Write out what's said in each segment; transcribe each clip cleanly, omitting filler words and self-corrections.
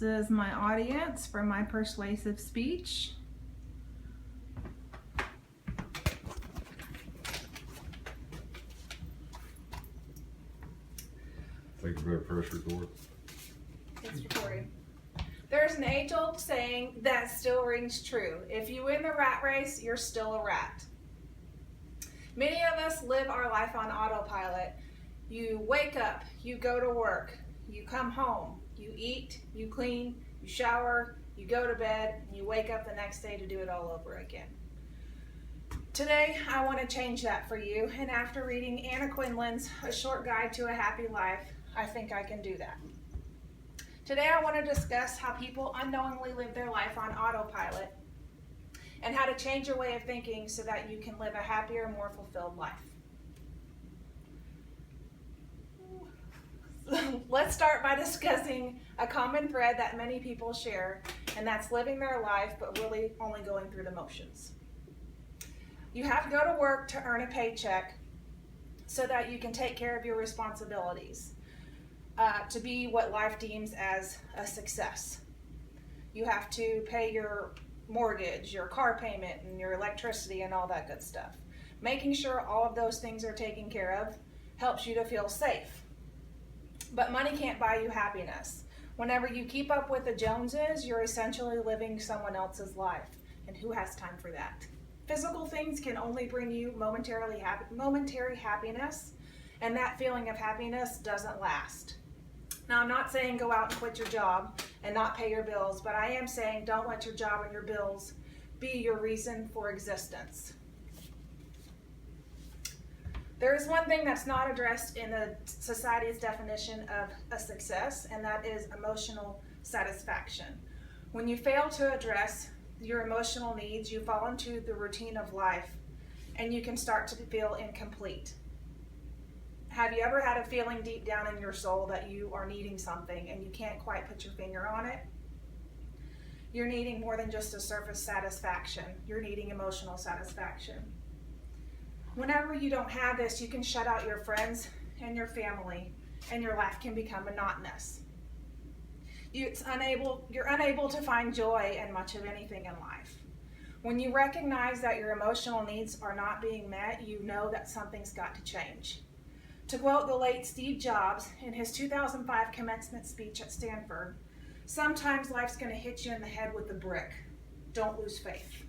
is my audience for my persuasive speech. Think you better press record. It's recording. There's an age-old saying that still rings true. If you win the rat race, you're still a rat. Many of us live our life on autopilot. You wake up, you go to work, you come home, you eat, you clean, you shower, you go to bed, and you wake up the next day to do it all over again. Today, I want to change that for you, and after reading Anna Quinlan's A Short Guide to a Happy Life, I think I can do that. Today, I want to discuss how people unknowingly live their life on autopilot and how to change your way of thinking so that you can live a happier, more fulfilled life. Let's start by discussing a common thread that many people share, and that's living their life but really only going through the motions. You have to go to work to earn a paycheck so that you can take care of your responsibilities, to be what life deems as a success. You have to pay your mortgage, your car payment, and your electricity and all that good stuff. Making sure all of those things are taken care of helps you to feel safe. But money can't buy you happiness. Whenever you keep up with the Joneses, you're essentially living someone else's life. And who has time for that? Physical things can only bring you momentary happiness, and that feeling of happiness doesn't last. Now, I'm not saying go out and quit your job and not pay your bills, but I am saying don't let your job and your bills be your reason for existence. There is one thing that's not addressed in the society's definition of a success, and that is emotional satisfaction. When you fail to address your emotional needs, you fall into the routine of life, and you can start to feel incomplete. Have you ever had a feeling deep down in your soul that you are needing something and you can't quite put your finger on it? You're needing more than just a surface satisfaction. You're needing emotional satisfaction. Whenever you don't have this, you can shut out your friends and your family, and your life can become monotonous. You're unable to find joy in much of anything in life. When you recognize that your emotional needs are not being met, you know that something's got to change. To quote the late Steve Jobs in his 2005 commencement speech at Stanford, "Sometimes life's going to hit you in the head with a brick. Don't lose faith."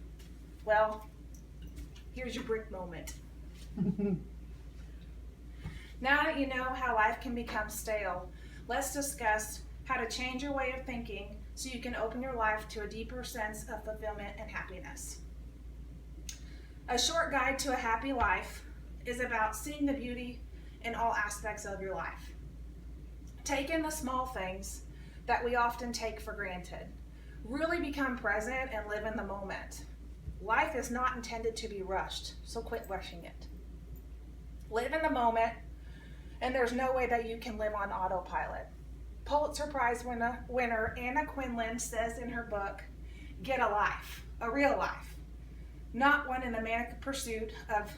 Well, here's your brick moment. Now that you know how life can become stale, let's discuss how to change your way of thinking so you can open your life to a deeper sense of fulfillment and happiness. A Short Guide to a Happy Life is about seeing the beauty in all aspects of your life. Take in the small things that we often take for granted. Really become present and live in the moment. Life is not intended to be rushed, so quit rushing it. Live in the moment, and there's no way that you can live on autopilot. Pulitzer Prize winner Anna Quinlan says in her book, "Get a life, a real life, not one in the manic pursuit of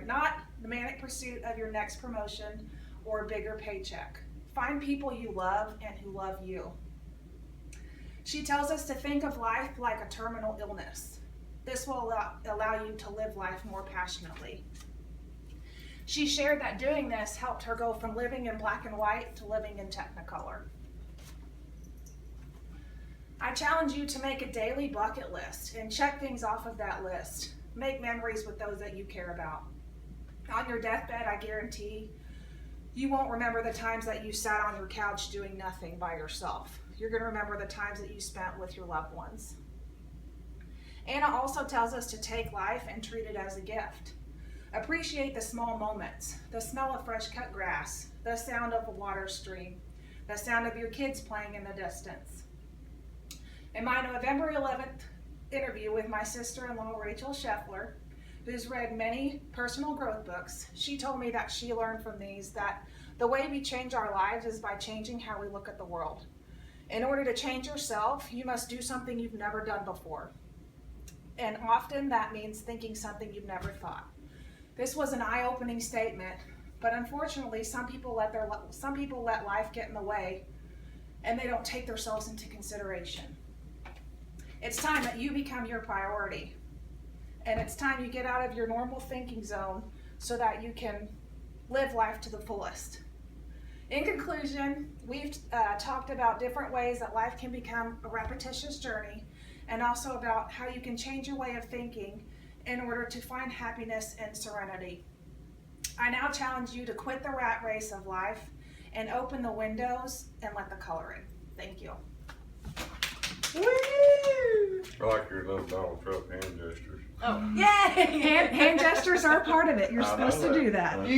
not the manic pursuit of your next promotion or bigger paycheck. Find people you love and who love you." She tells us to think of life like a terminal illness. This will allow you to live life more passionately. She shared that doing this helped her go from living in black and white to living in Technicolor. I challenge you to make a daily bucket list and check things off of that list. Make memories with those that you care about. On your deathbed, I guarantee you won't remember the times that you sat on your couch doing nothing by yourself. You're going to remember the times that you spent with your loved ones. Anna also tells us to take life and treat it as a gift. Appreciate the small moments, the smell of fresh cut grass, the sound of a water stream, the sound of your kids playing in the distance. In my November 11th interview with my sister-in-law, Rachel Scheffler, who's read many personal growth books, she told me that she learned from these that the way we change our lives is by changing how we look at the world. In order to change yourself, you must do something you've never done before. And often that means thinking something you've never thought. This was an eye-opening statement, but unfortunately some people let life get in the way and they don't take themselves into consideration. It's time that you become your priority. And it's time you get out of your normal thinking zone so that you can live life to the fullest. In conclusion, we've talked about different ways that life can become a repetitious journey, and also about how you can change your way of thinking in order to find happiness and serenity. I now challenge you to quit the rat race of life and open the windows and let the color in. Thank you. Woo! I like your little Donald Trump hand gestures. Oh, yay! Hand gestures are a part of it. You're I know supposed to that. do that. That's right.